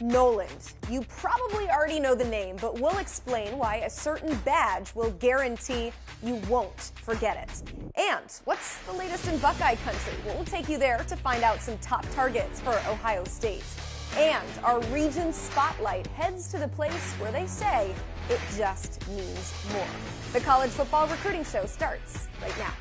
Noland. You probably already know the name, but we'll explain why a certain badge will guarantee you won't forget it. And what's the latest in Buckeye country? We'll take you there to find out some top targets for Ohio State. And our region spotlight heads to the place where they say it just means more. The college football recruiting show starts right now.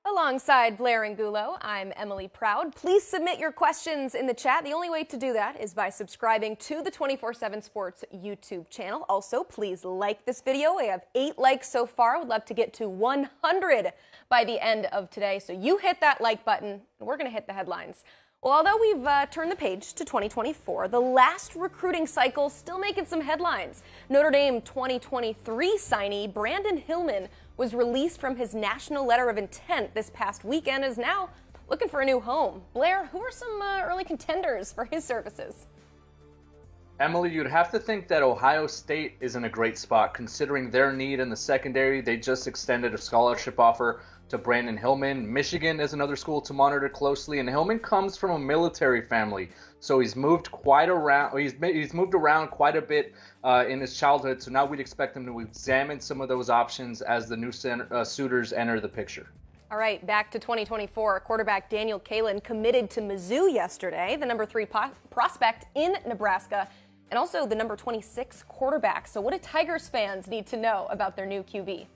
Alongside Blair and Gulo, I'm Emily Proud. Please submit your questions in the chat. The only way to do that is by subscribing to the 24/7 Sports YouTube channel. Also, please like this video. We have 8 likes so far. Would love to get to 100 by the end of today. So you hit that like button, and we're going to hit the headlines. Well, although we've turned the page to 2024, the last recruiting cycle still making some headlines. Notre Dame 2023 signee Brandon Hillman was released from his national letter of intent this past weekend, is now looking for a new home. Blair, who are some early contenders for his services? Emily, you'd have to think that Ohio State is in a great spot considering their need in the secondary. They just extended a scholarship offer to Brandon Hillman. Michigan is another school to monitor closely, and Hillman comes from a military family, so he's moved quite around. He's moved around quite a bit in his childhood. So now we'd expect him to examine some of those options as the new suitors enter the picture. All right, back to 2024. Quarterback Daniel Kalen committed to Mizzou yesterday, the number 3 prospect in Nebraska, and also the number 26 quarterback. So what do Tigers fans need to know about their new QB?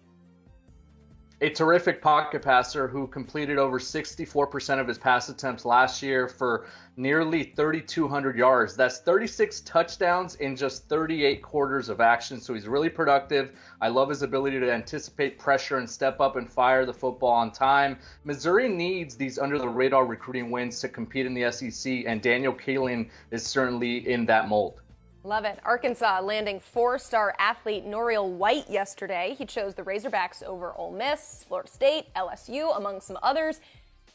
A terrific pocket passer who completed over 64% of his pass attempts last year for nearly 3,200 yards. That's 36 touchdowns in just 38 quarters of action, so he's really productive. I love his ability to anticipate pressure and step up and fire the football on time. Missouri needs these under-the-radar recruiting wins to compete in the SEC, and Daniel Kalen is certainly in that mold. Love it. Arkansas landing 4-star athlete Noriel White yesterday. He chose the Razorbacks over Ole Miss, Florida State, LSU, among some others.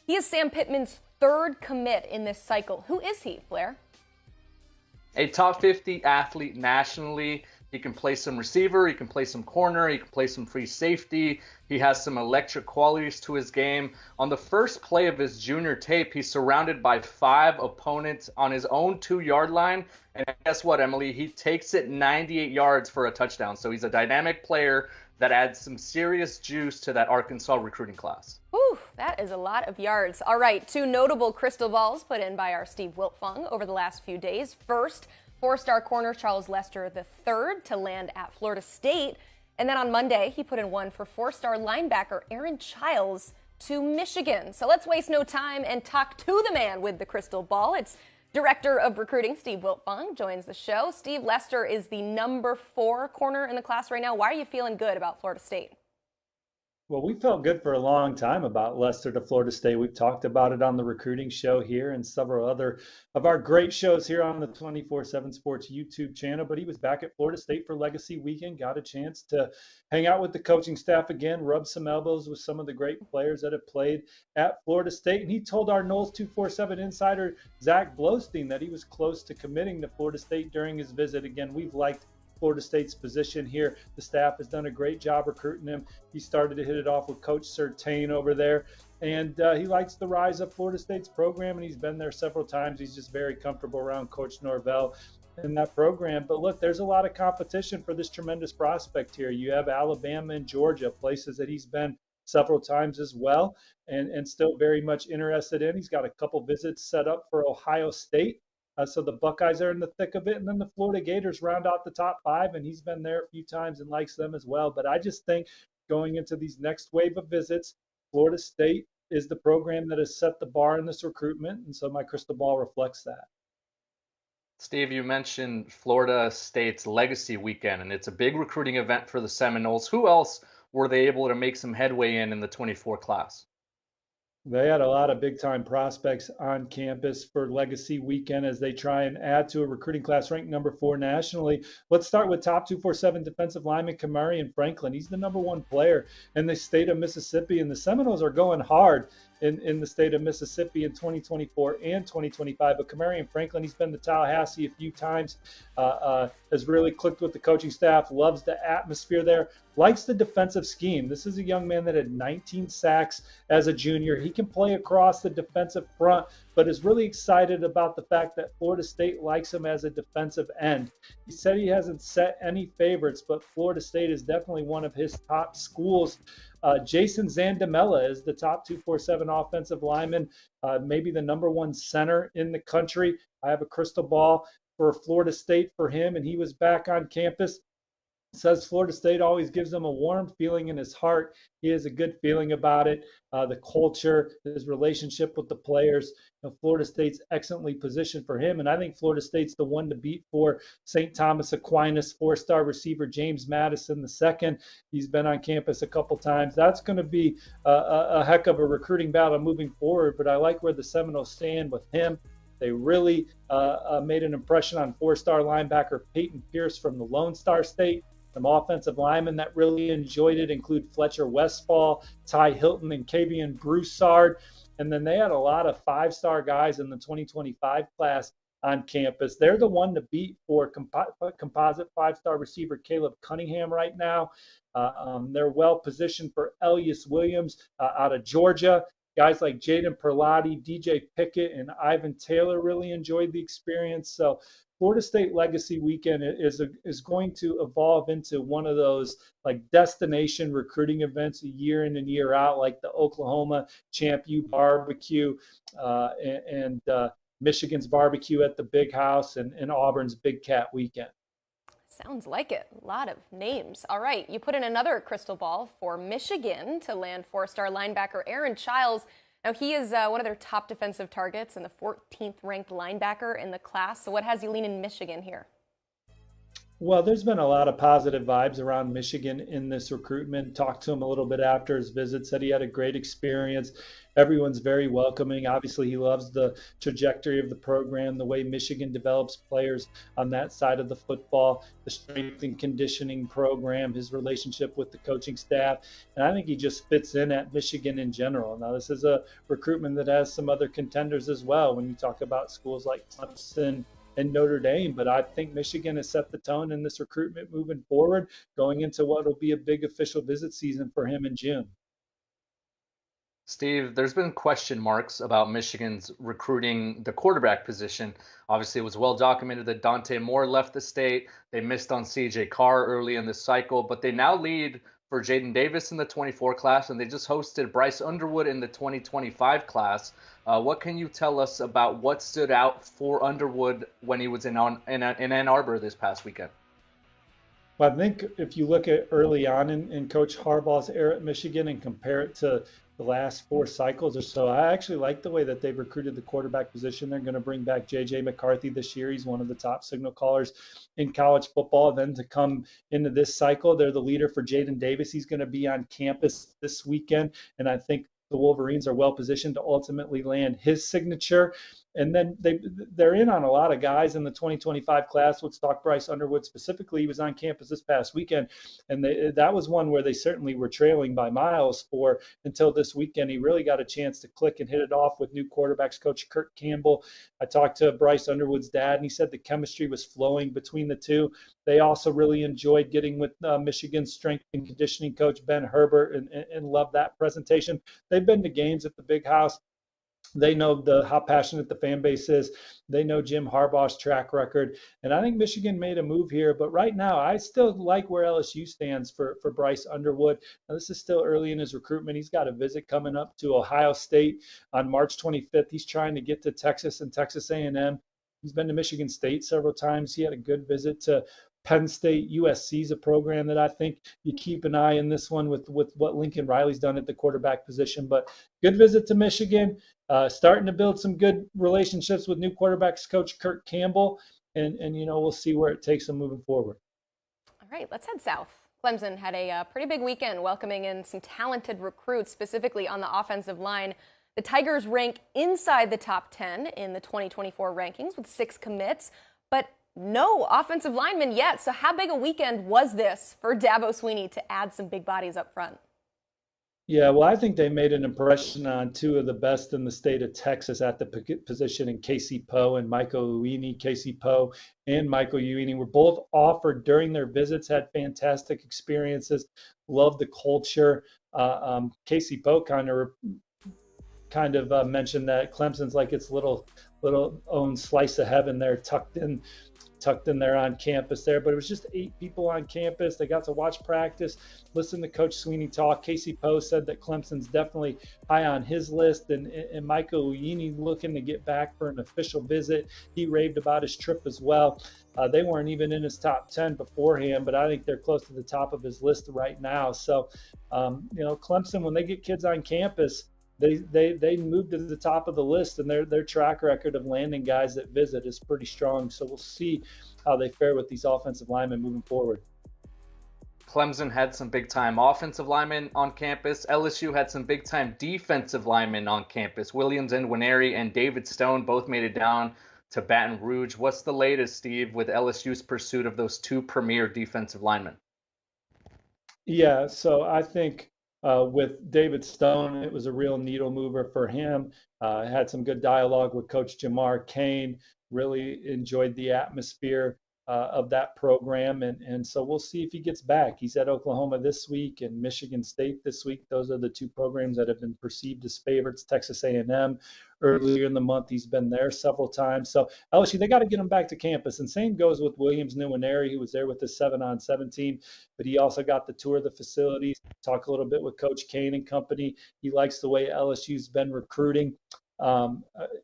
He is Sam Pittman's 3rd commit in this cycle. Who is he, Blair? A top 50 athlete nationally. He can play some receiver, he can play some corner, he can play some free safety. He has some electric qualities to his game. On the first play of his junior tape, he's surrounded by 5 opponents on his own 2-yard line. And guess what, Emily? He takes it 98 yards for a touchdown. So he's a dynamic player that adds some serious juice to that Arkansas recruiting class. Whew, that is a lot of yards. All right, 2 notable crystal balls put in by our Steve Wiltfong over the last few days. First, 4-star corner Charles Lester III to land at Florida State. And then on Monday, he put in one for 4-star linebacker Aaron Childs to Michigan. So let's waste no time and talk to the man with the crystal ball. It's Director of Recruiting Steve Wiltfong joins the show. Steve, Lester is the number 4 corner in the class right now. Why are you feeling good about Florida State? Well, we felt good for a long time about Lester to Florida State. We've talked about it on the recruiting show here and several other of our great shows here on the 24/7 Sports YouTube channel. But he was back at Florida State for Legacy Weekend, got a chance to hang out with the coaching staff again, rub some elbows with some of the great players that have played at Florida State. And he told our Noles 247 insider, Zach Blostein, that he was close to committing to Florida State during his visit. Again, we've liked Florida State's position here. The staff has done a great job recruiting him. He started to hit it off with Coach Surtain over there, and he likes the rise of Florida State's program, and he's been there several times. He's just very comfortable around Coach Norvell in that program. But look, there's a lot of competition for this tremendous prospect here. You have Alabama and Georgia, places that he's been several times as well, and still very much interested in. He's got a couple visits set up for Ohio State. So the Buckeyes are in the thick of it, and then the Florida Gators round out the top 5, and he's been there a few times and likes them as well. But I just think going into these next wave of visits, Florida State is the program that has set the bar in this recruitment, and so my crystal ball reflects that. Steve, you mentioned Florida State's Legacy Weekend, and it's a big recruiting event for the Seminoles. Who else were they able to make some headway in the 24 class? They had a lot of big-time prospects on campus for Legacy Weekend as they try and add to a recruiting class ranked number 4 nationally. Let's start with top 247 defensive lineman Kamarion Franklin. He's the number 1 player in the state of Mississippi, and the Seminoles are going hard in the state of Mississippi in 2024 and 2025. But Kamarion Franklin, he's been to Tallahassee a few times, has really clicked with the coaching staff, loves the atmosphere there, likes the defensive scheme. This is a young man that had 19 sacks as a junior. He can play across the defensive front, but is really excited about the fact that Florida State likes him as a defensive end. He said he hasn't set any favorites, but Florida State is definitely one of his top schools. Jason Zandamela is the top 247 offensive lineman, maybe the #1 center in the country. I have a crystal ball for Florida State for him, and he was back on campus. Says Florida State always gives him a warm feeling in his heart. He has a good feeling about it. The culture, his relationship with the players. Florida State's excellently positioned for him. And I think Florida State's the one to beat for St. Thomas Aquinas, 4-star receiver James Madison II. He's been on campus a couple times. That's going to be a heck of a recruiting battle moving forward. But I like where the Seminoles stand with him. They really made an impression on 4-star linebacker Peyton Pierce from the Lone Star State. Some offensive linemen that really enjoyed it include Fletcher Westfall, Ty Hilton, and Kavian Broussard. And then they had a lot of 5-star guys in the 2025 class on campus. They're the one to beat for composite 5-star receiver Caleb Cunningham right now. They're well positioned for Elias Williams out of Georgia. Guys like Jaden Perlotti, DJ Pickett, and Ivan Taylor really enjoyed the experience. So Florida State Legacy Weekend is going to evolve into one of those like destination recruiting events year in and year out, like the Oklahoma Champ U Barbecue and Michigan's Barbecue at the Big House and Auburn's Big Cat Weekend. Sounds like it. A lot of names. All right, you put in another crystal ball for Michigan to land 4-star linebacker Aaron Childs. Now, he is one of their top defensive targets and the 14th ranked linebacker in the class. So what has you leaning Michigan here? Well, there's been a lot of positive vibes around Michigan in this recruitment. Talked to him a little bit after his visit, said he had a great experience. Everyone's very welcoming. Obviously, he loves the trajectory of the program, the way Michigan develops players on that side of the football, the strength and conditioning program, his relationship with the coaching staff. And I think he just fits in at Michigan in general. Now, this is a recruitment that has some other contenders as well when you talk about schools like Clemson and Notre Dame, but I think Michigan has set the tone in this recruitment moving forward, going into what will be a big official visit season for him in June. Steve, there's been question marks about Michigan's recruiting the quarterback position. Obviously, it was well documented that Dante Moore left the state. They missed on CJ Carr early in the cycle, but they now lead for Jaden Davis in the 24 class, and they just hosted Bryce Underwood in the 2025 class. What can you tell us about what stood out for Underwood when he was in Ann Arbor this past weekend? Well, I think if you look at early on in Coach Harbaugh's era at Michigan and compare it to the last 4 cycles or so, I actually like the way that they've recruited the quarterback position. They're going to bring back J.J. McCarthy this year. He's one of the top signal callers in college football. Then to come into this cycle, they're the leader for Jaden Davis. He's going to be on campus this weekend, and I think the Wolverines are well positioned to ultimately land his signature. And then they're in on a lot of guys in the 2025 class. Let's talk Bryce Underwood specifically. He was on campus this past weekend, and that was one where they certainly were trailing by miles for until this weekend. He really got a chance to click and hit it off with new quarterbacks coach Kurt Campbell. I talked to Bryce Underwood's dad, and he said the chemistry was flowing between the two. They also really enjoyed getting with Michigan's strength and conditioning coach Ben Herbert and loved that presentation. They've been to games at the Big House. They know how passionate the fan base is. They know Jim Harbaugh's track record. And I think Michigan made a move here. But right now, I still like where LSU stands for Bryce Underwood. Now, this is still early in his recruitment. He's got a visit coming up to Ohio State on March 25th. He's trying to get to Texas and Texas A&M. He's been to Michigan State several times. He had a good visit to Penn State. USC is a program that I think you keep an eye in this one with what Lincoln Riley's done at the quarterback position. But good visit to Michigan, starting to build some good relationships with new quarterbacks coach Kurt Campbell, and we'll see where it takes them moving forward. All right, let's head south. Clemson had a pretty big weekend welcoming in some talented recruits, specifically on the offensive line. The Tigers rank inside the top 10 in the 2024 rankings with 6 commits, but no offensive linemen yet. So how big a weekend was this for Dabo Swinney to add some big bodies up front? Yeah, well, I think they made an impression on two of the best in the state of Texas at the position in Casey Poe and Michael Uini. Casey Poe and Michael Uini were both offered during their visits, had fantastic experiences, loved the culture. Casey Poe kind of mentioned that Clemson's like its little own slice of heaven there, tucked in there on campus there. But it was just 8 people on campus. They got to watch practice, listen to Coach Sweeney talk. Casey Poe said that Clemson's definitely high on his list, and Michael Uini looking to get back for an official visit. He raved about his trip as well. They weren't even in his top 10 beforehand, but I think they're close to the top of his list right now. So, Clemson, when they get kids on campus, they move to the top of the list, and their track record of landing guys that visit is pretty strong. So we'll see how they fare with these offensive linemen moving forward. Clemson had some big-time offensive linemen on campus. LSU had some big-time defensive linemen on campus. Williams and Nwaneri and David Stone both made it down to Baton Rouge. What's the latest, Steve, with LSU's pursuit of those 2 premier defensive linemen? Yeah, so I think with David Stone, it was a real needle mover for him. Had some good dialogue with Coach Jamar Kane. Really enjoyed the atmosphere of that program, and so we'll see if he gets back. He's at Oklahoma this week and Michigan State this week. Those are the 2 programs that have been perceived as favorites. Texas A&M earlier in the month, he's been there several times. So LSU, they got to get him back to campus, and same goes with Williams Nwaneri, who was there with the 7-on-7 team, but he also got the tour of the facilities. Talk a little bit with Coach Kane and company. He likes the way LSU's been recruiting.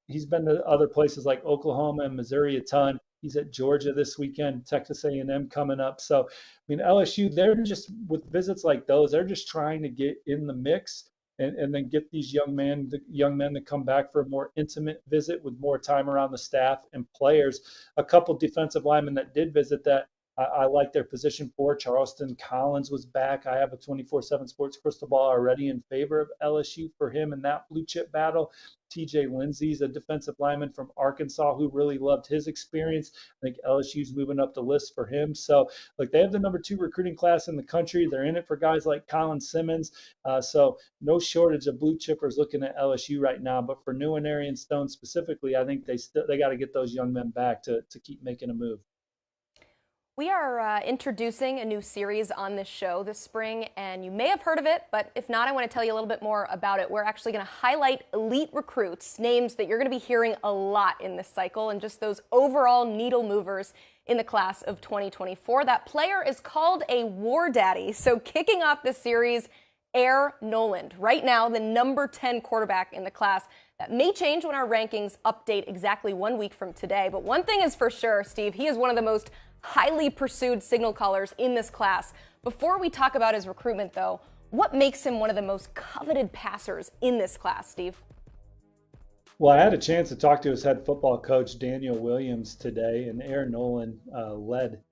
He's been to other places like Oklahoma and Missouri a ton. He's at Georgia this weekend, Texas A&M coming up. So, LSU, they're just, with visits like those, they're just trying to get in the mix and then get these young men to come back for a more intimate visit with more time around the staff and players. A couple defensive linemen that did visit that I like their position for. Charleston Collins was back. I have a 24/7 Sports crystal ball already in favor of LSU for him in that blue chip battle. TJ Lindsey's a defensive lineman from Arkansas who really loved his experience. I think LSU's moving up the list for him. So, they have the number 2 recruiting class in the country. They're in it for guys like Colin Simmons. So no shortage of blue chippers looking at LSU right now. But for Nwaneri and Stone specifically, I think they got to get those young men back to keep making a move. We are introducing a new series on this show this spring, and you may have heard of it, but if not, I want to tell you a little bit more about it. We're actually going to highlight elite recruits, names that you're going to be hearing a lot in this cycle, and just those overall needle movers in the class of 2024. That player is called a war daddy. So kicking off this series, Air Noland, right now the number 10 quarterback in the class. That may change when our rankings update exactly 1 week from today, but one thing is for sure, Steve, he is one of the most highly pursued signal callers in this class. Before we talk about his recruitment, though, what makes him one of the most coveted passers in this class, Steve? Well, I had a chance to talk to his head football coach, Daniel Williams, today, and Air Noland led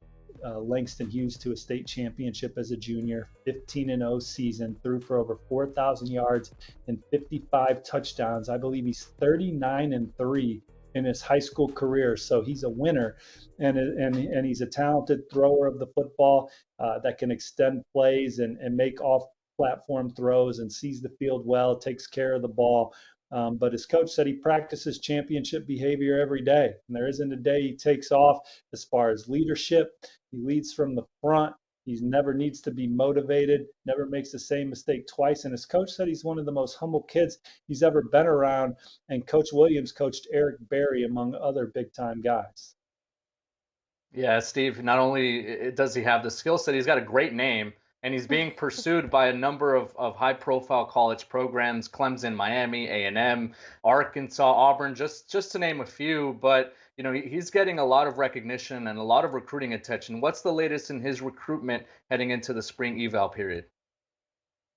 Langston Hughes to a state championship as a junior, 15-0 season, threw for over 4,000 yards and 55 touchdowns. I believe he's 39-3 in his high school career, so he's a winner, and he's a talented thrower of the football that can extend plays and make off-platform throws and sees the field well, takes care of the ball. But his coach said he practices championship behavior every day, and there isn't a day he takes off as far as leadership. He leads from the front. He never needs to be motivated, never makes the same mistake twice. And his coach said he's one of the most humble kids he's ever been around. And Coach Williams coached Eric Berry, among other big-time guys. Yeah, Steve, not only does he have the skill set, he's got a great name, and he's being pursued by a number of high-profile college programs, Clemson, Miami, A&M, Arkansas, Auburn, just to name a few. But he's getting a lot of recognition and a lot of recruiting attention. What's the latest in his recruitment heading into the spring eval period?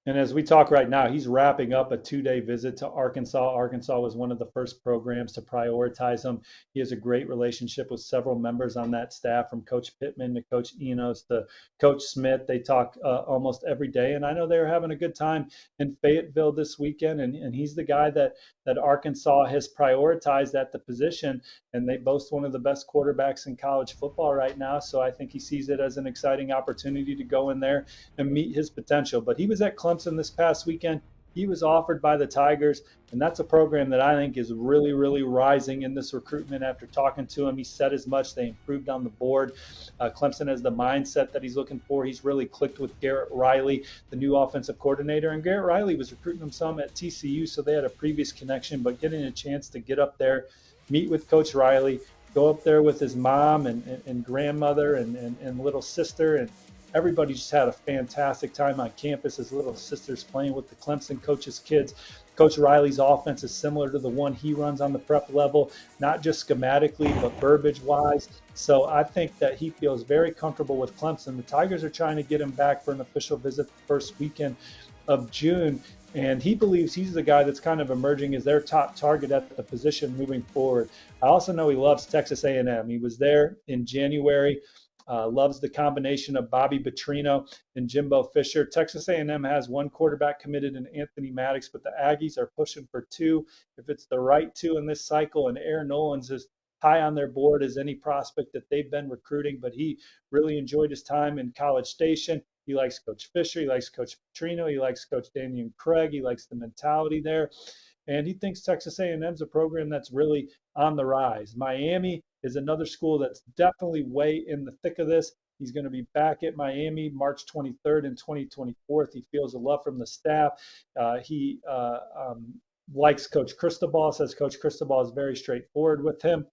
And as we talk right now, he's wrapping up a 2-day visit to Arkansas. Arkansas was one of the first programs to prioritize him. He has a great relationship with several members on that staff, from Coach Pittman to Coach Enos to Coach Smith. They talk almost every day, and I know they're having a good time in Fayetteville this weekend, and he's the guy that Arkansas has prioritized at the position, and they boast one of the best quarterbacks in college football right now, so I think he sees it as an exciting opportunity to go in there and meet his potential. But he was at Clemson Clemson this past weekend. He was offered by the Tigers, and that's a program that I think is really, really rising in this recruitment. After talking to him, he said as much. They improved on the board. Clemson has the mindset that he's looking for. He's really clicked with Garrett Riley, the new offensive coordinator, and Garrett Riley was recruiting him some at TCU, so they had a previous connection, but getting a chance to get up there, meet with Coach Riley, go up there with his mom and grandmother and little sister, and everybody just had a fantastic time on campus. His little sister's playing with the Clemson coach's kids. Coach Riley's offense is similar to the one he runs on the prep level, not just schematically, but verbiage-wise. So I think that he feels very comfortable with Clemson. The Tigers are trying to get him back for an official visit the first weekend of June, and he believes he's the guy that's kind of emerging as their top target at the position moving forward. I also know he loves Texas A&M. He was there in January. Loves the combination of Bobby Petrino and Jimbo Fisher. Texas A&M has one quarterback committed in Anthony Maddox, but the Aggies are pushing for two. If it's the right two in this cycle, and Air Noland's as high on their board as any prospect that they've been recruiting, but he really enjoyed his time in College Station. He likes Coach Fisher. He likes Coach Petrino. He likes Coach Daniel Craig. He likes the mentality there. And he thinks Texas A&M's a program that's really on the rise. Miami is another school that's definitely way in the thick of this. He's going to be back at Miami March 23rd and 24th. He feels a love from the staff. He likes Coach Cristobal, says Coach Cristobal is very straightforward with him.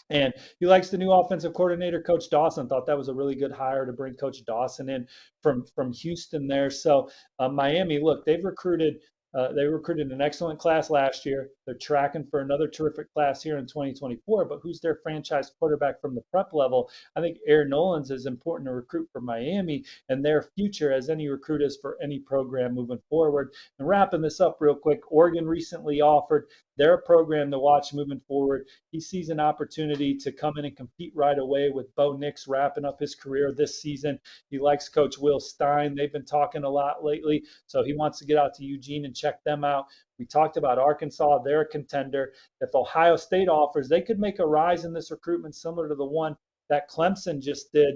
And he likes the new offensive coordinator, Coach Dawson. Thought that was a really good hire to bring Coach Dawson in from Houston there. So Miami, look, they recruited an excellent class last year. They're tracking for another terrific class here in 2024, but who's their franchise quarterback from the prep level? I think Air Noland's is important to recruit for Miami and their future as any recruit is for any program moving forward. And wrapping this up real quick, Oregon recently offered their program to watch moving forward. He sees an opportunity to come in and compete right away with Bo Nix wrapping up his career this season. He likes Coach Will Stein. They've been talking a lot lately, so he wants to get out to Eugene and check them out. We talked about Arkansas. They're a contender. If Ohio State offers, they could make a rise in this recruitment similar to the one that Clemson just did.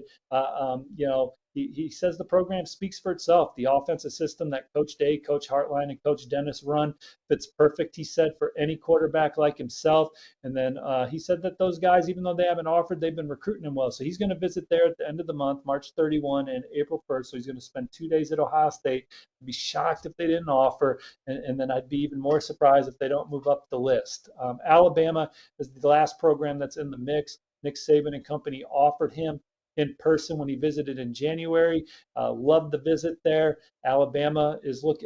He says the program speaks for itself. The offensive system that Coach Day, Coach Hartline, and Coach Dennis run fits perfect, he said, for any quarterback like himself. And then he said that those guys, even though they haven't offered, they've been recruiting him well. So he's going to visit there at the end of the month, March 31 and April 1st. So he's going to spend 2 days at Ohio State. I'd be shocked if they didn't offer, and then I'd be even more surprised if they don't move up the list. Alabama is the last program that's in the mix. Nick Saban and company offered him in person when he visited in January. Loved the visit there. Alabama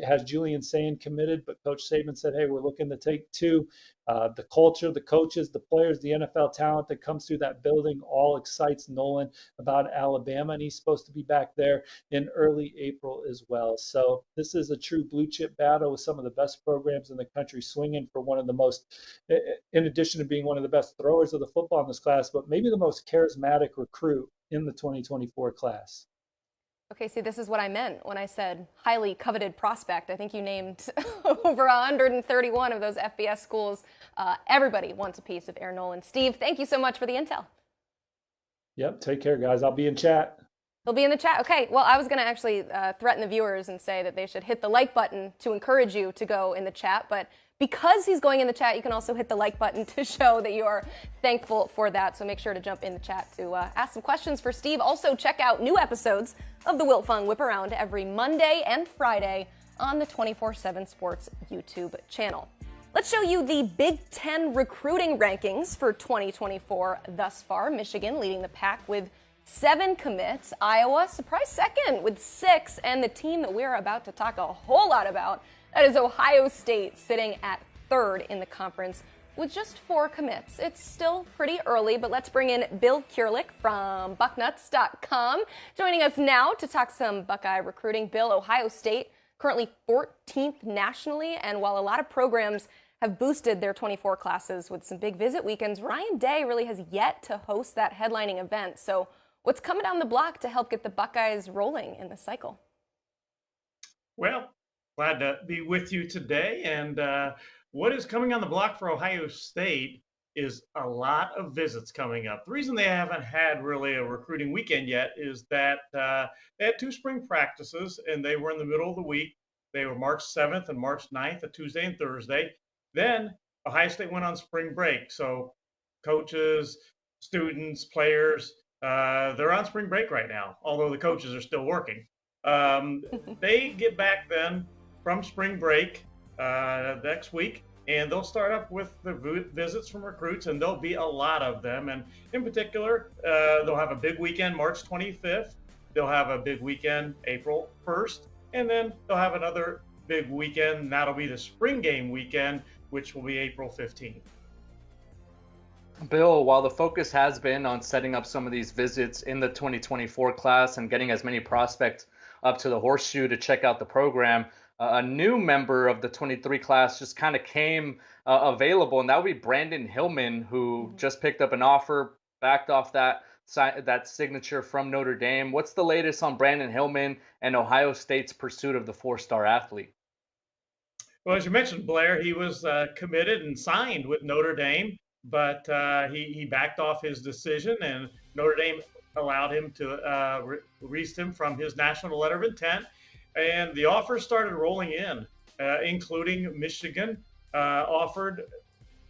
has Julian Sayin committed, but Coach Saban said, hey, we're looking to take two. The culture, the coaches, the players, the NFL talent that comes through that building all excites Nolan about Alabama, and he's supposed to be back there in early April as well. So this is a true blue chip battle with some of the best programs in the country swinging for one of the most, in addition to being one of the best throwers of the football in this class, but maybe the most charismatic recruit in the 2024 class. Okay, see, this is what I meant when I said highly coveted prospect. I think you named over 131 of those FBS schools. Everybody wants a piece of Air Noland. Steve, thank you so much for the intel. Yep, take care, guys. I'll be in chat. He'll be in the chat. Okay, well, I was going to actually threaten the viewers and say that they should hit the like button to encourage you to go in the chat, but because he's going in the chat, you can also hit the like button to show that you are thankful for that. So make sure to jump in the chat to ask some questions for Steve. Also, check out new episodes of the Wiltfong Whip Around every Monday and Friday on the 24/7 Sports YouTube channel. Let's show you the Big Ten recruiting rankings for 2024 thus far. Michigan leading the pack with 7 commits. Iowa, surprise second with 6. And the team that we're about to talk a whole lot about, that is Ohio State, sitting at 3rd in the conference with just 4 commits. It's still pretty early, but let's bring in Bill Kurelic from Bucknuts.com, joining us now to talk some Buckeye recruiting. Bill, Ohio State currently 14th nationally, and while a lot of programs have boosted their 24 classes with some big visit weekends, Ryan Day really has yet to host that headlining event. So what's coming down the block to help get the Buckeyes rolling in the cycle? Well, glad to be with you today. And what is coming on the block for Ohio State is a lot of visits coming up. The reason they haven't had really a recruiting weekend yet is that they had 2 spring practices and they were in the middle of the week. They were March 7th and March 9th, a Tuesday and Thursday. Then Ohio State went on spring break. So coaches, students, players, they're on spring break right now, although the coaches are still working. They get back then from spring break next week, and they'll start up with the visits from recruits, and there'll be a lot of them. And in particular, they'll have a big weekend March 25th. They'll have a big weekend April 1st, and then they'll have another big weekend, and that'll be the spring game weekend, which will be April 15th. Bill, while the focus has been on setting up some of these visits in the 2024 class and getting as many prospects up to the Horseshoe to check out the program, a new member of the 23 class just kind of came available, and that would be Brandon Hillman, who just picked up an offer, backed off that signature from Notre Dame. What's the latest on Brandon Hillman and Ohio State's pursuit of the four-star athlete? Well, as you mentioned, Blair, he was committed and signed with Notre Dame, but he backed off his decision, and Notre Dame allowed him to release him from his national letter of intent. And the offers started rolling in, including Michigan, offered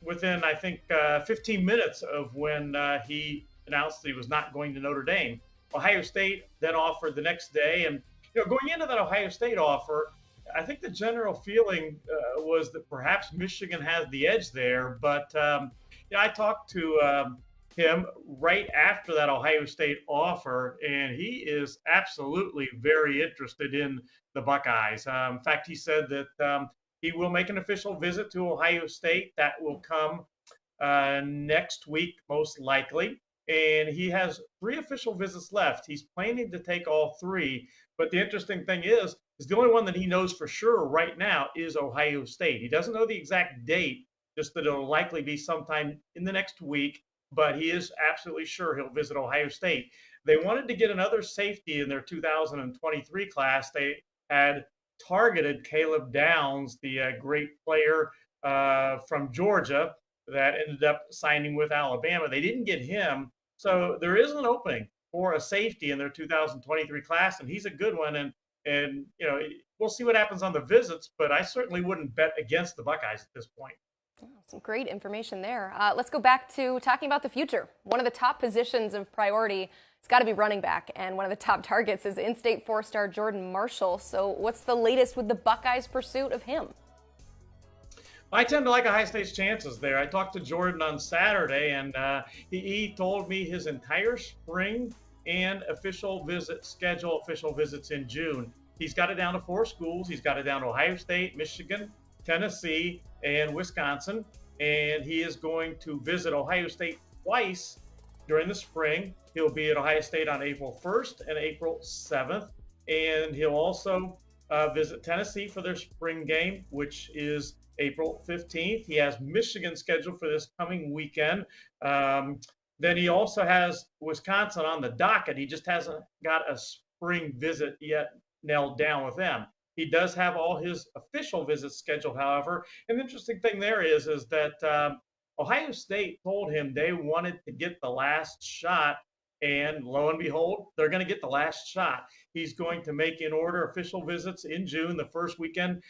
within, I think, 15 minutes of when he announced that he was not going to Notre Dame. Ohio State then offered the next day. And going into that Ohio State offer, I think the general feeling was that perhaps Michigan has the edge there. But I talked to him right after that Ohio State offer, and he is absolutely very interested in the Buckeyes. In fact, he said that he will make an official visit to Ohio State. That will come next week, most likely. And he has 3 official visits left. He's planning to take all 3. But the interesting thing is the only one that he knows for sure right now is Ohio State. He doesn't know the exact date, just that it'll likely be sometime in the next week. But he is absolutely sure he'll visit Ohio State. They wanted to get another safety in their 2023 class. They had targeted Caleb Downs, the great player from Georgia that ended up signing with Alabama. They didn't get him. So there is an opening for a safety in their 2023 class, and he's a good one. And we'll see what happens on the visits, but I certainly wouldn't bet against the Buckeyes at this point. Some great information there. Let's go back to talking about the future. One of the top positions of priority has got to be running back, and one of the top targets is in-state 4-star Jordan Marshall. So what's the latest with the Buckeyes' pursuit of him? I tend to like Ohio State's chances there. I talked to Jordan on Saturday, and he told me his entire spring and official visits in June. He's got it down to 4 schools. He's got it down to Ohio State, Michigan, Tennessee, and Wisconsin. And he is going to visit Ohio State twice during the spring. He'll be at Ohio State on April 1st and April 7th. And he'll also visit Tennessee for their spring game, which is April 15th. He has Michigan scheduled for this coming weekend. Then he also has Wisconsin on the docket. He just hasn't got a spring visit yet nailed down with them. He does have all his official visits scheduled, however. And the interesting thing there is that Ohio State told him they wanted to get the last shot, and lo and behold, they're going to get the last shot. He's going to make in order official visits in June, the first weekend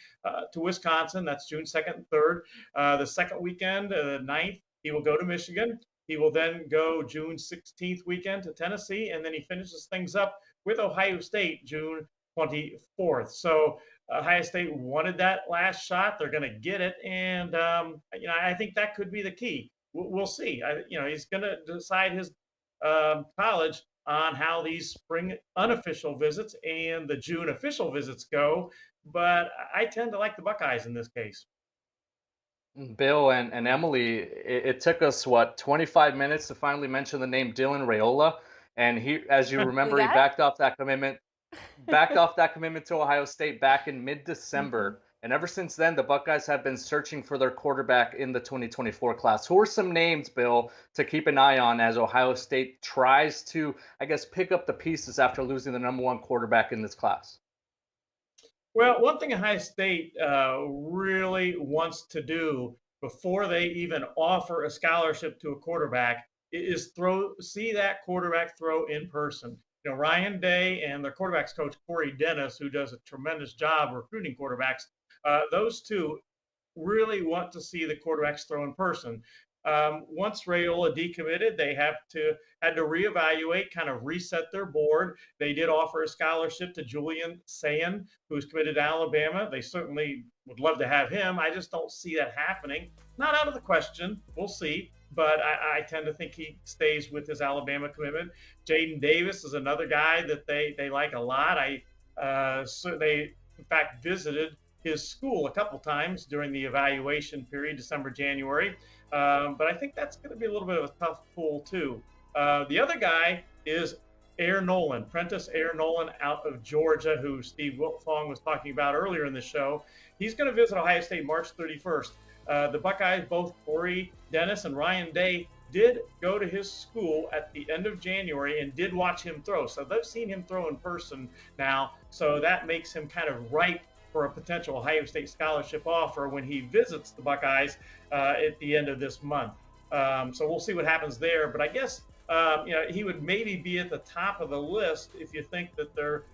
to Wisconsin. That's June 2nd and 3rd. The second weekend, the 9th, he will go to Michigan. He will then go June 16th weekend to Tennessee, and then he finishes things up with Ohio State June 24th. So Ohio State wanted that last shot. They're going to get it, and I think that could be the key. We'll see. He's going to decide his college on how these spring unofficial visits and the June official visits go, but I tend to like the Buckeyes in this case. Bill and Emily, it took us 25 minutes to finally mention the name Dylan Raiola, and he, as you remember, he backed off that commitment to Ohio State back in mid-December. And ever since then, the Buckeyes have been searching for their quarterback in the 2024 class. Who are some names, Bill, to keep an eye on as Ohio State tries to, pick up the pieces after losing the number 1 quarterback in this class? Well, one thing Ohio State really wants to do before they even offer a scholarship to a quarterback is see that quarterback throw in person. Ryan Day and their quarterbacks coach, Corey Dennis, who does a tremendous job recruiting quarterbacks, those two really want to see the quarterbacks throw in person. Once Raiola decommitted, they had to reevaluate, kind of reset their board. They did offer a scholarship to Julian Sayin, who's committed to Alabama. They certainly would love to have him. I just don't see that happening. Not out of the question. We'll see. But I tend to think he stays with his Alabama commitment. Jaden Davis is another guy that they like a lot. They, in fact, visited his school a couple times during the evaluation period, December, January. But I think that's going to be a little bit of a tough pull, too. The other guy is Air Noland, Prentice Air Noland out of Georgia, who Steve Wiltfong was talking about earlier in the show. He's going to visit Ohio State March 31st. The Buckeyes, both Corey Dennis and Ryan Day, did go to his school at the end of January and did watch him throw. So they've seen him throw in person now. So that makes him kind of ripe for a potential Ohio State scholarship offer when he visits the Buckeyes at the end of this month. So we'll see what happens there. But I guess he would maybe be at the top of the list if you think that they're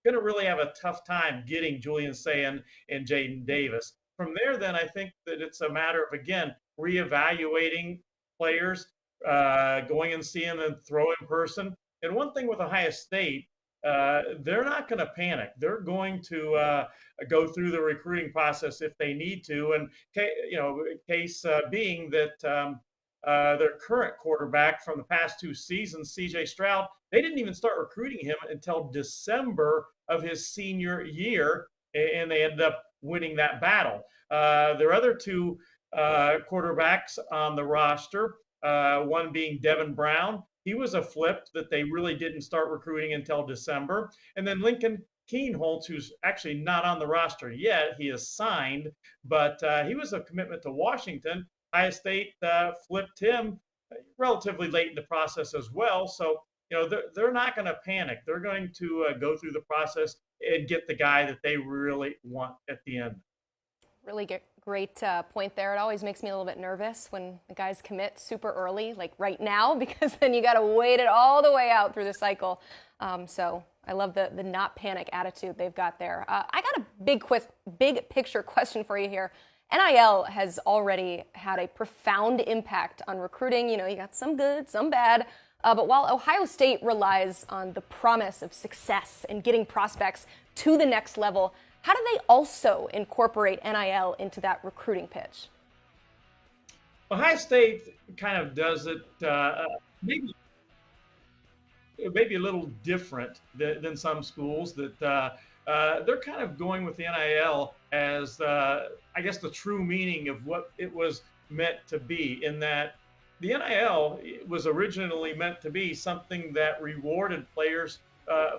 going to really have a tough time getting Julian Sayin and Jaden Davis. From there, then, I think that it's a matter of, again, reevaluating players, going and seeing them throw in person. And one thing with Ohio State, they're not going to panic. They're going to go through the recruiting process if they need to. And, case being that their current quarterback from the past 2 seasons, C.J. Stroud, they didn't even start recruiting him until December of his senior year, and they ended up winning that battle. Their other 2 quarterbacks on the roster, one being Devin Brown. He was a flip that they really didn't start recruiting until December. And then Lincoln Keenholz, who's actually not on the roster yet. He is signed, but he was a commitment to Washington. Ohio State flipped him relatively late in the process as well. So, they're not going to panic. They're going to go through the process and get the guy that they really want at the end. Really great point there. It always makes me a little bit nervous when the guys commit super early, like right now, because then you got to wait it all the way out through the cycle. So I love the not panic attitude they've got there. I got a big picture question for you here. NIL has already had a profound impact on recruiting. You got some good, some bad. But while Ohio State relies on the promise of success and getting prospects to the next level, how do they also incorporate NIL into that recruiting pitch? Ohio State kind of does it maybe a little different than some schools. That they're kind of going with the NIL as, I guess, the true meaning of what it was meant to be, in that the NIL was originally meant to be something that rewarded players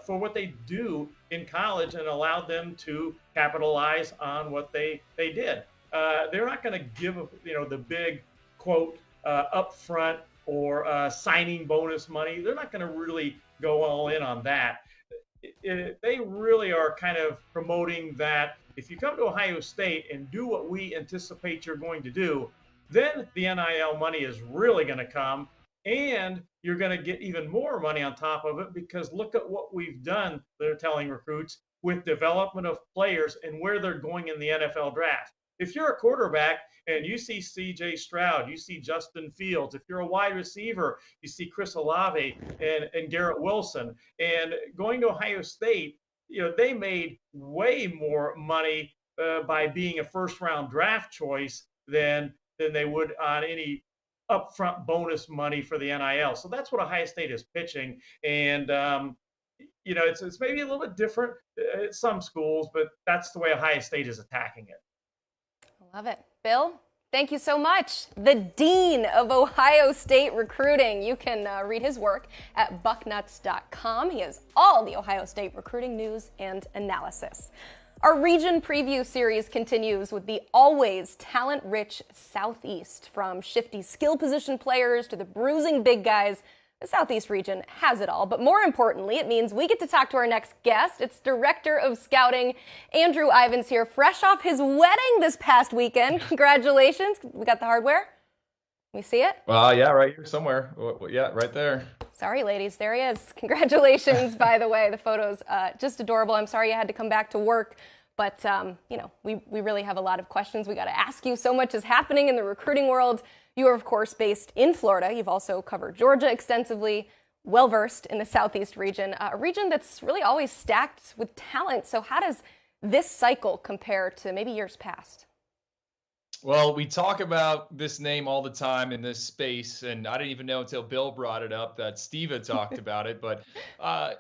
for what they do in college and allowed them to capitalize on what they did. They're not going to give the big quote upfront or signing bonus money. They're not going to really go all in on that. They really are kind of promoting that if you come to Ohio State and do what we anticipate you're going to do, then the NIL money is really going to come, and you're going to get even more money on top of it, because look at what we've done, they're telling recruits, with development of players and where they're going in the NFL draft. If you're a quarterback and you see C.J. Stroud, you see Justin Fields, if you're a wide receiver, you see Chris Olave and Garrett Wilson. And going to Ohio State, they made way more money by being a first-round draft choice than they would on any upfront bonus money for the NIL. So that's what Ohio State is pitching. And, it's maybe a little bit different at some schools, but that's the way Ohio State is attacking it. I love it. Bill, thank you so much. The Dean of Ohio State Recruiting. You can read his work at bucknuts.com. He has all the Ohio State recruiting news and analysis. Our region preview series continues with the always talent-rich Southeast. From shifty skill position players to the bruising big guys, the Southeast region has it all. But more importantly, it means we get to talk to our next guest. It's Director of Scouting, Andrew Ivins, here, fresh off his wedding this past weekend. Congratulations. We got the hardware. Can we see it? Yeah, right here somewhere. Yeah, right there. Sorry, ladies, there he is. Congratulations, by the way. The photo's just adorable. I'm sorry you had to come back to work, but we really have a lot of questions we got to ask you. So much is happening in the recruiting world. You are, of course, based in Florida. You've also covered Georgia extensively, well-versed in the Southeast region, a region that's really always stacked with talent. So how does this cycle compare to maybe years past? Well, we talk about this name all the time in this space, and I didn't even know until Bill brought it up that Steve had talked about it. But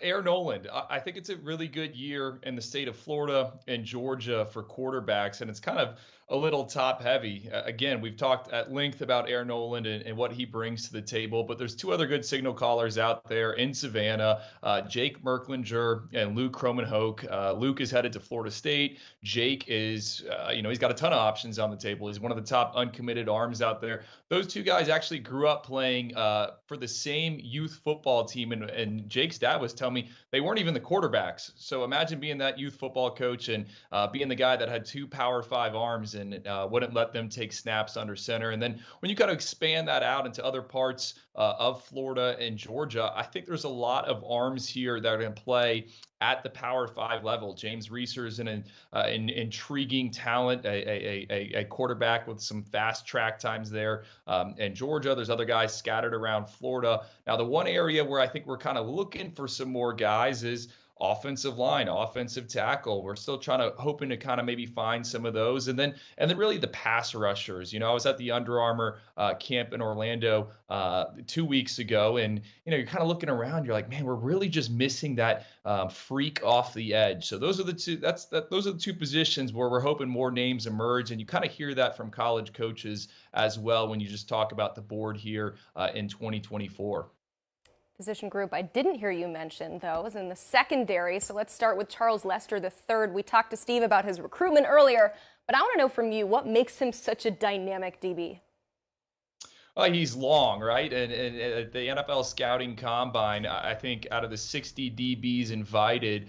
Air Noland, I think it's a really good year in the state of Florida and Georgia for quarterbacks, and it's kind of a little top heavy. Again, we've talked at length about Air Noland and what he brings to the table, but there's two other good signal callers out there in Savannah, Jake Merklinger and Luke Croman-Hoke. Luke is headed to Florida State. Jake is, he's got a ton of options on the table. He's one of the top uncommitted arms out there. Those two guys actually grew up playing for the same youth football team, and Jake's dad was telling me they weren't even the quarterbacks. So imagine being that youth football coach and being the guy that had two Power 5 arms and wouldn't let them take snaps under center. And then when you kind of expand that out into other parts of Florida and Georgia, I think there's a lot of arms here that are going to play at the Power 5 level. James Reeser is an intriguing talent, a quarterback with some fast track times there. In Georgia, there's other guys scattered around Florida. Now, the one area where I think we're kind of looking for some more guys is offensive line, offensive tackle. We're still hoping to kind of maybe find some of those. And then really the pass rushers. I was at the Under Armour camp in Orlando 2 weeks ago, and you're kind of looking around, you're like, man, we're really just missing that freak off the edge. So those are the two, those are the two positions where we're hoping more names emerge. And you kind of hear that from college coaches as well when you just talk about the board here in 2024. Position group I didn't hear you mention, though, is in the secondary. So let's start with Charles Lester III. We talked to Steve about his recruitment earlier, but I want to know from you, what makes him such a dynamic DB? He's long, right? And at the NFL Scouting Combine, I think out of the 60 DBs invited,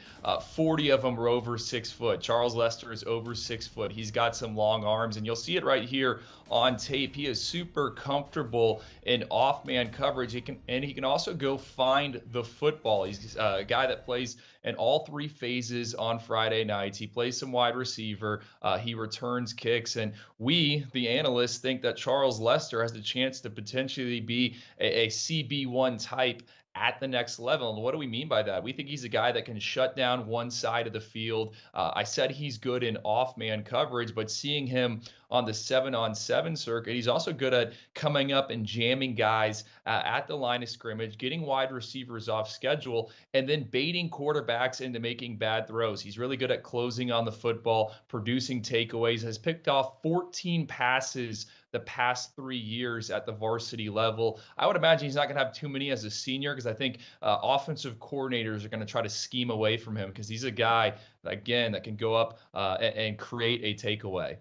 40 of them were over 6 foot. Charles Lester is over 6 foot. He's got some long arms, and you'll see it right here on tape. He is super comfortable in off-man coverage. He can also go find the football. He's a guy that plays in all three phases on Friday nights. He plays some wide receiver. He returns kicks. And we, the analysts, think that Charles Lester has the chance to potentially be a CB1 type at the next level. And what do we mean by that? We think he's a guy that can shut down one side of the field. I said he's good in off-man coverage, but seeing him on the 7-on-7 circuit, he's also good at coming up and jamming guys at the line of scrimmage, getting wide receivers off schedule, and then baiting quarterbacks into making bad throws. He's really good at closing on the football, producing takeaways, has picked off 14 passes the past 3 years at the varsity level. I would imagine he's not going to have too many as a senior, because I think offensive coordinators are going to try to scheme away from him, because he's a guy, again, that can go up and create a takeaway.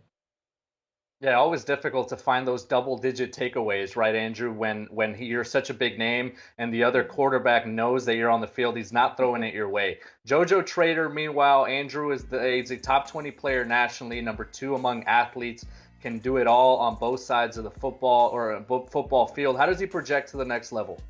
Yeah, always difficult to find those double-digit takeaways, right, Andrew? When you're such a big name and the other quarterback knows that you're on the field, he's not throwing it your way. JoJo Trader, meanwhile, Andrew is a top 20 player nationally, number 2 among athletes, can do it all on both sides of the football field. How does he project to the next level?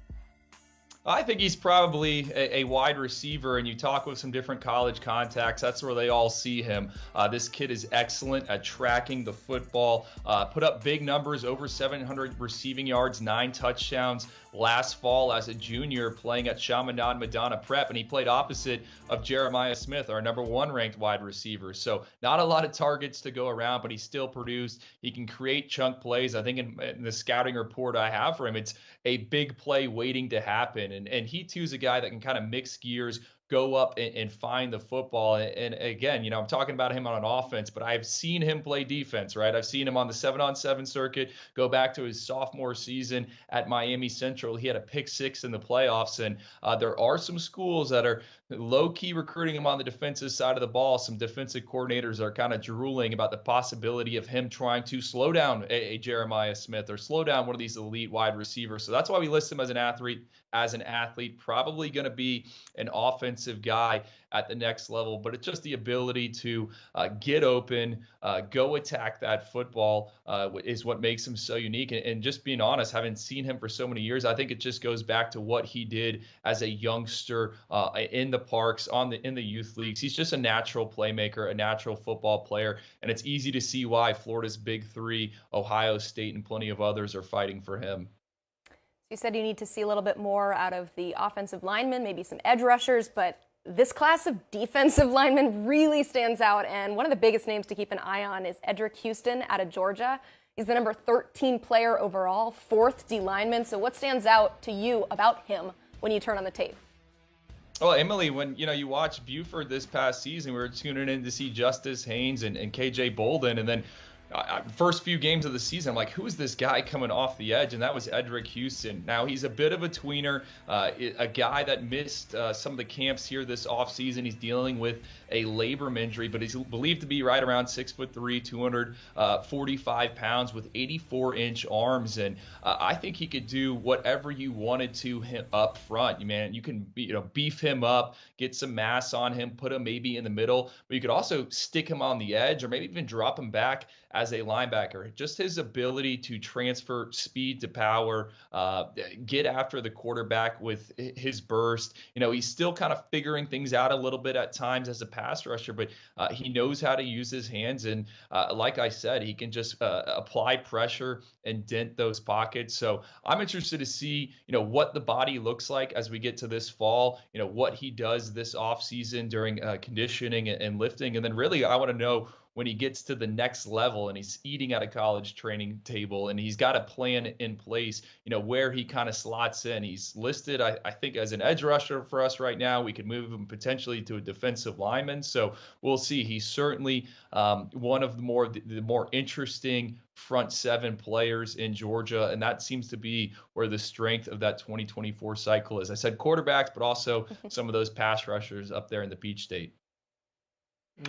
I think he's probably a wide receiver, and you talk with some different college contacts, that's where they all see him. This kid is excellent at tracking the football, put up big numbers, over 700 receiving yards, 9 touchdowns last fall as a junior playing at Chaminade Madonna Prep, and he played opposite of Jeremiah Smith, our number 1 ranked wide receiver. So not a lot of targets to go around, but he still produced. He can create chunk plays. I think in the scouting report I have for him, it's a big play waiting to happen. And he too is a guy that can kind of mix gears, go up and find the football. And again, I'm talking about him on an offense, but I've seen him play defense, right? I've seen him on the 7-on-7 circuit, go back to his sophomore season at Miami Central. He had a pick 6 in the playoffs, and there are some schools that are low-key recruiting him on the defensive side of the ball. Some defensive coordinators are kind of drooling about the possibility of him trying to slow down a Jeremiah Smith or slow down one of these elite wide receivers. So that's why we list him as an athlete, probably going to be an offensive offensive guy at the next level, but it's just the ability to get open, go attack that football is what makes him so unique. And just being honest, having seen him for so many years, I think it just goes back to what he did as a youngster in the parks, in the youth leagues. He's just a natural playmaker, a natural football player, and it's easy to see why Florida's big three, Ohio State and plenty of others, are fighting for him. You said you need to see a little bit more out of the offensive linemen, maybe some edge rushers, but this class of defensive linemen really stands out, and one of the biggest names to keep an eye on is Edrick Houston out of Georgia. He's the number 13 player overall, 4th D lineman. So what stands out to you about him when you turn on the tape? Well, Emily, when you watch Buford this past season, we were tuning in to see Justice Haynes and KJ Bolden, and then first few games of the season, I'm like, who is this guy coming off the edge? And that was Edrick Houston. Now, he's a bit of a tweener, a guy that missed some of the camps here this offseason. He's dealing with a labrum injury, but he's believed to be right around 6'3", 245 pounds with 84-inch arms. And I think he could do whatever you wanted to him up front. Man, you can beef him up, get some mass on him, put him maybe in the middle, but you could also stick him on the edge or maybe even drop him back as a linebacker. Just his ability to transfer speed to power, get after the quarterback with his burst. He's still kind of figuring things out a little bit at times as a pass rusher, but he knows how to use his hands. And like I said, he can just apply pressure and dent those pockets. So I'm interested to see, what the body looks like as we get to this fall, what he does this offseason during conditioning and lifting. And then really, I want to know when he gets to the next level and he's eating at a college training table and he's got a plan in place, where he kind of slots in. He's listed, I think, as an edge rusher for us right now. We could move him potentially to a defensive lineman. So we'll see. He's certainly one of the more interesting front 7 players in Georgia, and that seems to be where the strength of that 2024 cycle is. I said quarterbacks, but also some of those pass rushers up there in the Peach State.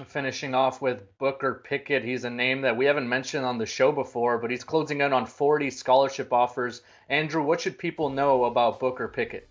Finishing off with Booker Pickett. He's a name that we haven't mentioned on the show before, but he's closing in on 40 scholarship offers. Andrew, what should people know about Booker Pickett?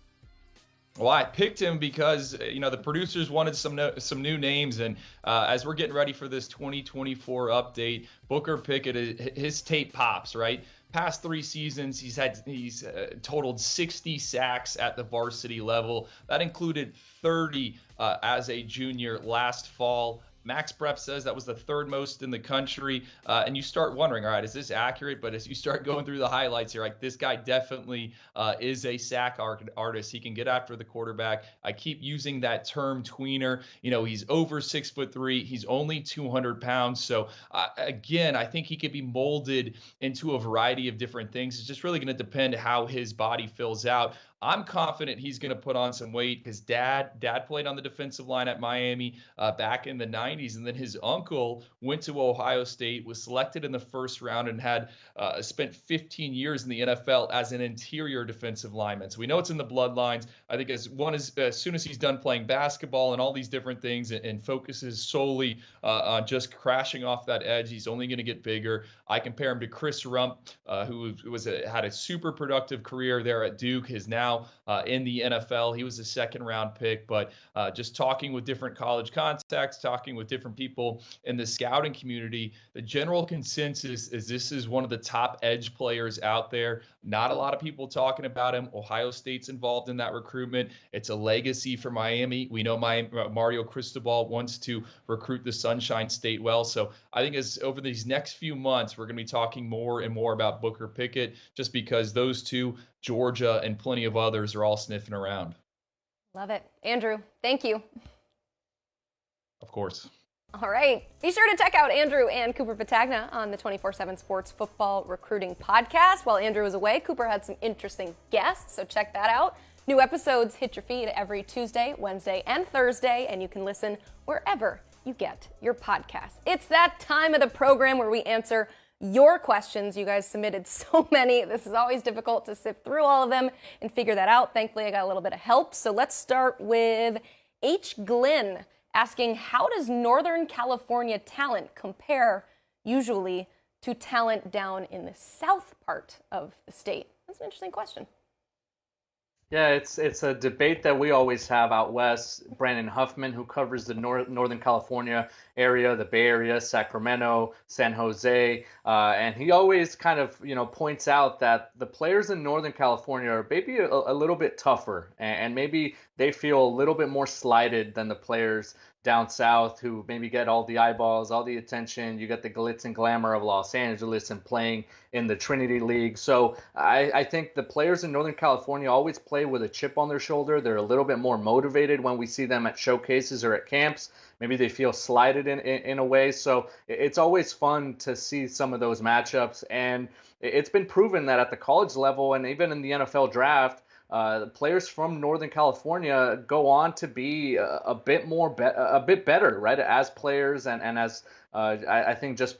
Well, I picked him because, the producers wanted some new names. And as we're getting ready for this 2024 update, Booker Pickett, his tape pops, right? Past 3 seasons, he's totaled 60 sacks at the varsity level. That included 30 as a junior last fall. Max Prep says that was the 3rd most in the country. And you start wondering, all right, is this accurate? But as you start going through the highlights, you're like, this guy definitely is a sack artist. He can get after the quarterback. I keep using that term tweener. He's over 6'3". He's only 200 pounds. So again, I think he could be molded into a variety of different things. It's just really going to depend how his body fills out. I'm confident he's going to put on some weight because dad played on the defensive line at Miami back in the 90s. And then his uncle went to Ohio State, was selected in the 1st round, and had spent 15 years in the NFL as an interior defensive lineman. So we know it's in the bloodlines. I think as soon as he's done playing basketball and all these different things and focuses solely on just crashing off that edge, he's only going to get bigger. I compare him to Chris Rump, who had a super productive career there at Duke, is now in the NFL. He was a 2nd round pick, but just talking with different college contacts, talking with different people in the scouting community, the general consensus is this is one of the top edge players out there. Not a lot of people talking about him. Ohio State's involved in that recruitment. It's a legacy for Miami. We know Mario Cristobal wants to recruit the Sunshine State well. So I think as over these next few months, we're going to be talking more and more about Booker Pickett, just because those two, Georgia and plenty of others, are all sniffing around. Love it. Andrew, thank you. Of course. All right. Be sure to check out Andrew and Cooper Patagna on the 24/7 Sports Football Recruiting Podcast. While Andrew was away, Cooper had some interesting guests, so check that out. New episodes hit your feed every Tuesday, Wednesday, and Thursday, and you can listen wherever you get your podcasts. It's that time of the program where we answer your questions. You guys submitted so many. This is always difficult to sift through all of them and figure that out. Thankfully, I got a little bit of help. So let's start with H. Glenn asking, how does Northern California talent compare usually to talent down in the south part of the state? That's an interesting question. Yeah, it's a debate that we always have out west. Brandon Huffman, who covers the Northern California area, the Bay Area, Sacramento, San Jose, and he always kind of points out that the players in Northern California are maybe a little bit tougher, and maybe they feel a little bit more slighted than the players down south who maybe get all the eyeballs, all the attention. You get the glitz and glamour of Los Angeles and playing in the Trinity League. So I think the players in Northern California always play with a chip on their shoulder. They're a little bit more motivated when we see them at showcases or at camps. Maybe they feel slighted in a way. So it's always fun to see some of those matchups. And it's been proven that at the college level and even in the NFL draft, players from Northern California go on to be a bit better, right, as players and as I think just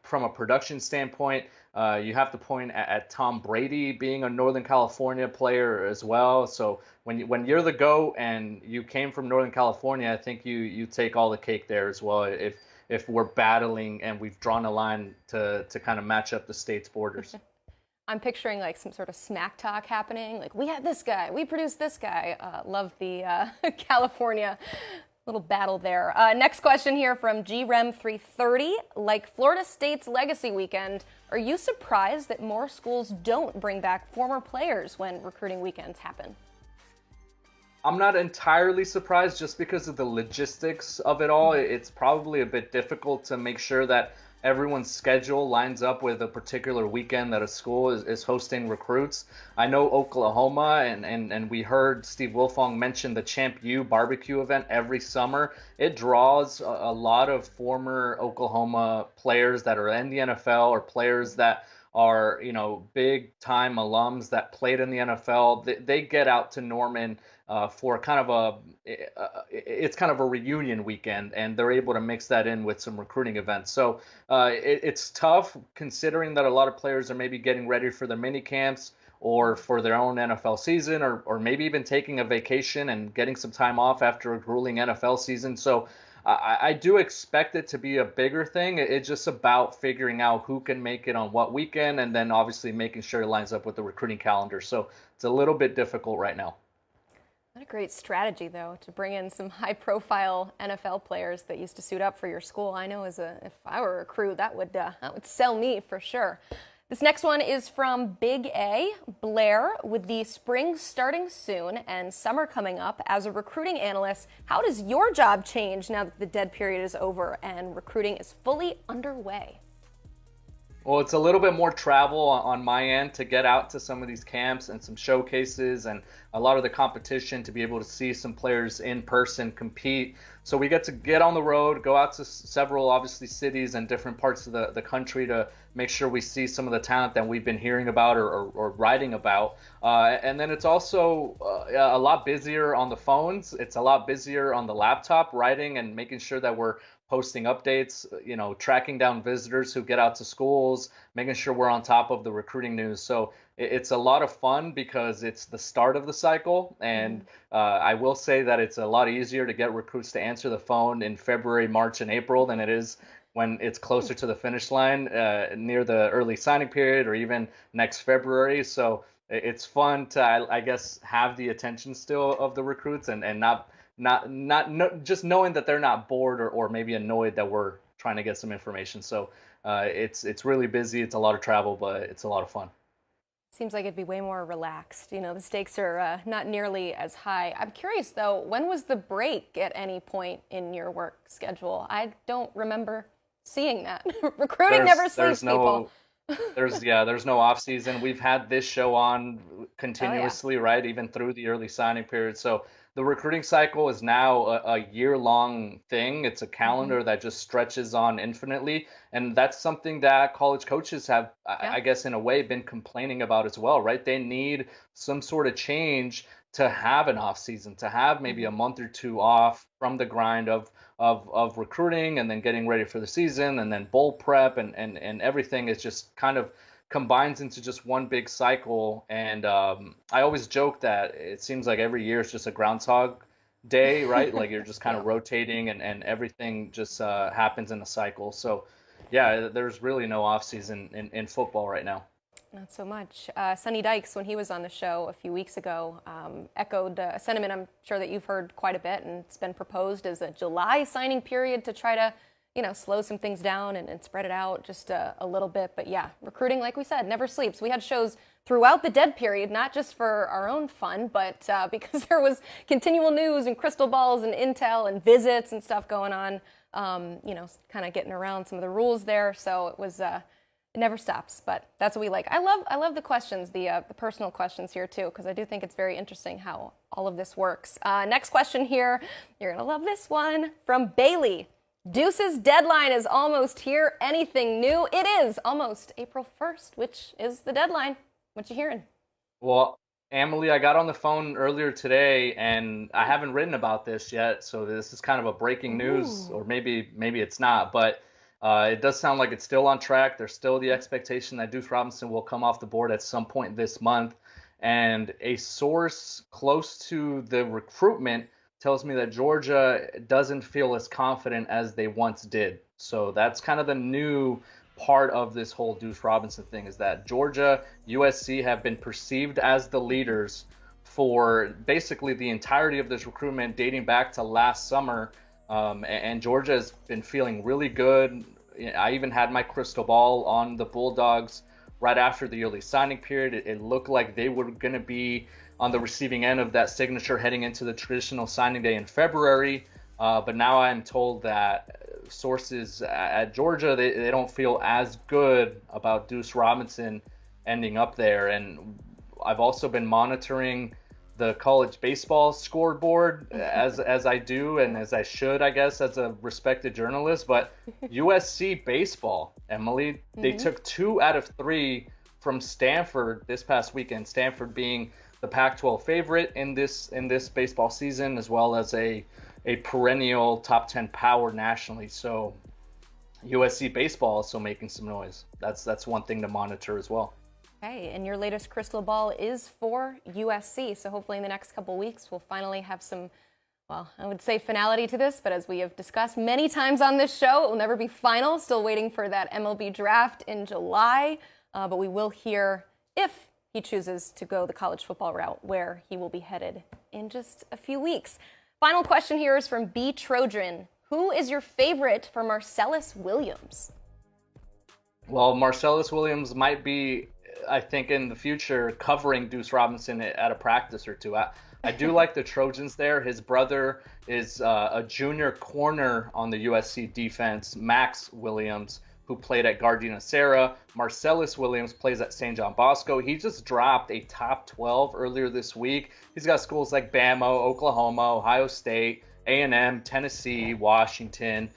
from a production standpoint, you have to point at Tom Brady being a Northern California player as well. So when you're the GOAT and you came from Northern California, I think you take all the cake there as well. If we're battling and we've drawn a line to kind of match up the state's borders. I'm picturing like some sort of smack talk happening. Like, we had this guy, we produced this guy. Love the California little battle there. Next question here from GREM330. Like Florida State's Legacy Weekend, are you surprised that more schools don't bring back former players when recruiting weekends happen? I'm not entirely surprised just because of the logistics of it all. It's probably a bit difficult to make sure that everyone's schedule lines up with a particular weekend that a school is hosting recruits. I know Oklahoma, and we heard Steve Wiltfong mention the Champ U barbecue event every summer. It draws a lot of former Oklahoma players that are in the NFL or players that are, big time alums that played in the NFL. They get out to Norman for it's kind of a reunion weekend, and they're able to mix that in with some recruiting events. So it's tough considering that a lot of players are maybe getting ready for their mini camps or for their own NFL season, or maybe even taking a vacation and getting some time off after a grueling NFL season. So I do expect it to be a bigger thing. It's just about figuring out who can make it on what weekend, and then obviously making sure it lines up with the recruiting calendar. So it's a little bit difficult right now. What a great strategy, though, to bring in some high-profile NFL players that used to suit up for your school. I know if I were a recruit, that would sell me for sure. This next one is from Big A. Blair, with the spring starting soon and summer coming up, as a recruiting analyst, how does your job change now that the dead period is over and recruiting is fully underway? Well, it's a little bit more travel on my end to get out to some of these camps and some showcases and a lot of the competition to be able to see some players in person compete. So we get to get on the road, go out to several, obviously, cities and different parts of the country to make sure we see some of the talent that we've been hearing about or writing about. And then it's also a lot busier on the phones. It's a lot busier on the laptop, writing and making sure that we're posting updates, tracking down visitors who get out to schools, making sure we're on top of the recruiting news. So it's a lot of fun because it's the start of the cycle. And I will say that it's a lot easier to get recruits to answer the phone in February, March, and April than it is when it's closer to the finish line near the early signing period or even next February. So it's fun to, I guess, have the attention still of the recruits and not just knowing that they're not bored or maybe annoyed that we're trying to get some information. So it's really busy. It's a lot of travel, but it's a lot of fun. Seems like it'd be way more relaxed. The stakes are not nearly as high. I'm curious, though, when was the break at any point in your work schedule? I don't remember seeing that. Recruiting never sleeps, people. There's no off season. We've had this show on continuously, right? Even through the early signing period. So the recruiting cycle is now a year-long thing. It's a calendar that just stretches on infinitely. And that's something that college coaches have, I guess, in a way, been complaining about as well, right? They need some sort of change to have an off season, to have maybe a month or two off from the grind of recruiting and then getting ready for the season and then bowl prep and everything is just kind of combines into just one big cycle. And I always joke that it seems like every year is just a Groundhog Day, right? Like you're just kind of rotating and everything just happens in a cycle. So yeah, there's really no off season in football right now. Not so much. Sonny Dykes, when he was on the show a few weeks ago, echoed a sentiment I'm sure that you've heard quite a bit, and it's been proposed as a July signing period to try to, slow some things down and spread it out just a little bit. But yeah, recruiting, like we said, never sleeps. We had shows throughout the dead period, not just for our own fun, but because there was continual news and crystal balls and intel and visits and stuff going on, kind of getting around some of the rules there. So it was... It never stops, but that's what we like. I love the questions, the personal questions here too, because I do think it's very interesting how all of this works. Next question here, you're gonna love this one from Bailey. Deuce's deadline is almost here. Anything new? It is almost April 1st, which is the deadline. What you hearing? Well, Emily, I got on the phone earlier today, and I haven't written about this yet, so this is kind of a breaking news, or maybe it's not, but. It does sound like it's still on track. There's still the expectation that Deuce Robinson will come off the board at some point this month. And a source close to the recruitment tells me that Georgia doesn't feel as confident as they once did. So that's kind of the new part of this whole Deuce Robinson thing, is that Georgia, USC have been perceived as the leaders for basically the entirety of this recruitment dating back to last summer. And Georgia has been feeling really good. I even had my crystal ball on the Bulldogs right after the early signing period. It looked like they were going to be on the receiving end of that signature heading into the traditional signing day in February. But now I'm told that sources at Georgia, they don't feel as good about Deuce Robinson ending up there. And I've also been monitoring the college baseball scoreboard as I do, and as I should, I guess, as a respected journalist. But USC baseball, Emily, they took 2 out of 3 from Stanford this past weekend. Stanford being the Pac-12 favorite in this baseball season, as well as a perennial top 10 power nationally. So USC baseball also making some noise. That's one thing to monitor as well. Okay, and your latest crystal ball is for USC, so hopefully in the next couple weeks we'll finally have some, well, I would say finality to this, but as we have discussed many times on this show, it will never be final. Still waiting for that MLB draft in July, but we will hear if he chooses to go the college football route, where he will be headed in just a few weeks. Final question here is from B. Trojan. Who is your favorite for Marcellus Williams? Well, Marcellus Williams might be, I think, in the future covering Deuce Robinson at a practice or two. I do like the Trojans there. His brother is a junior corner on the USC defense, Max Williams, who played at Gardena Serra. Marcellus Williams plays at St. John Bosco. He just dropped a top 12 earlier this week. He's got schools like Bama, Oklahoma, Ohio State, A&M, Tennessee, Washington,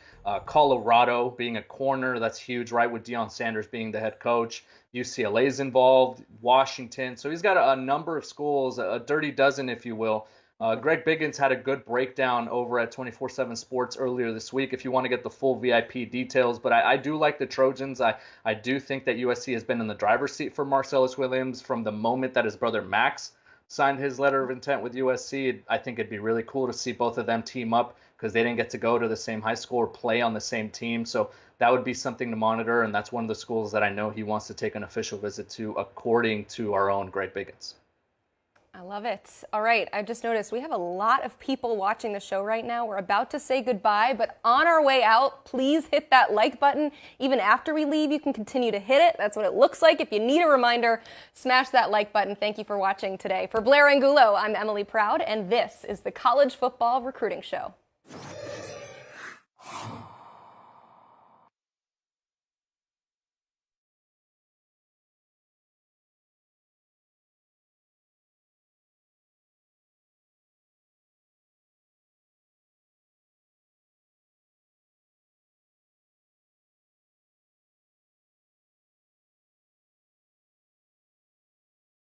Colorado being a corner. That's huge, right, with Deion Sanders being the head coach. UCLA's involved, Washington. So he's got a number of schools, a dirty dozen, if you will. Greg Biggins had a good breakdown over at 24/7 Sports earlier this week if you want to get the full VIP details. But I do like the Trojans. I do think that USC has been in the driver's seat for Marcellus Williams from the moment that his brother Max signed his letter of intent with USC. I think it'd be really cool to see both of them team up because they didn't get to go to the same high school or play on the same team. So that would be something to monitor, and that's one of the schools that I know he wants to take an official visit to, according to our own Greg Biggins. I love it. All right, I just noticed we have a lot of people watching the show right now. We're about to say goodbye, but on our way out, please hit that like button. Even after we leave, you can continue to hit it. That's what it looks like. If you need a reminder, smash that like button. Thank you for watching today. For Blair Angulo, I'm Emily Proud, and this is the College Football Recruiting Show.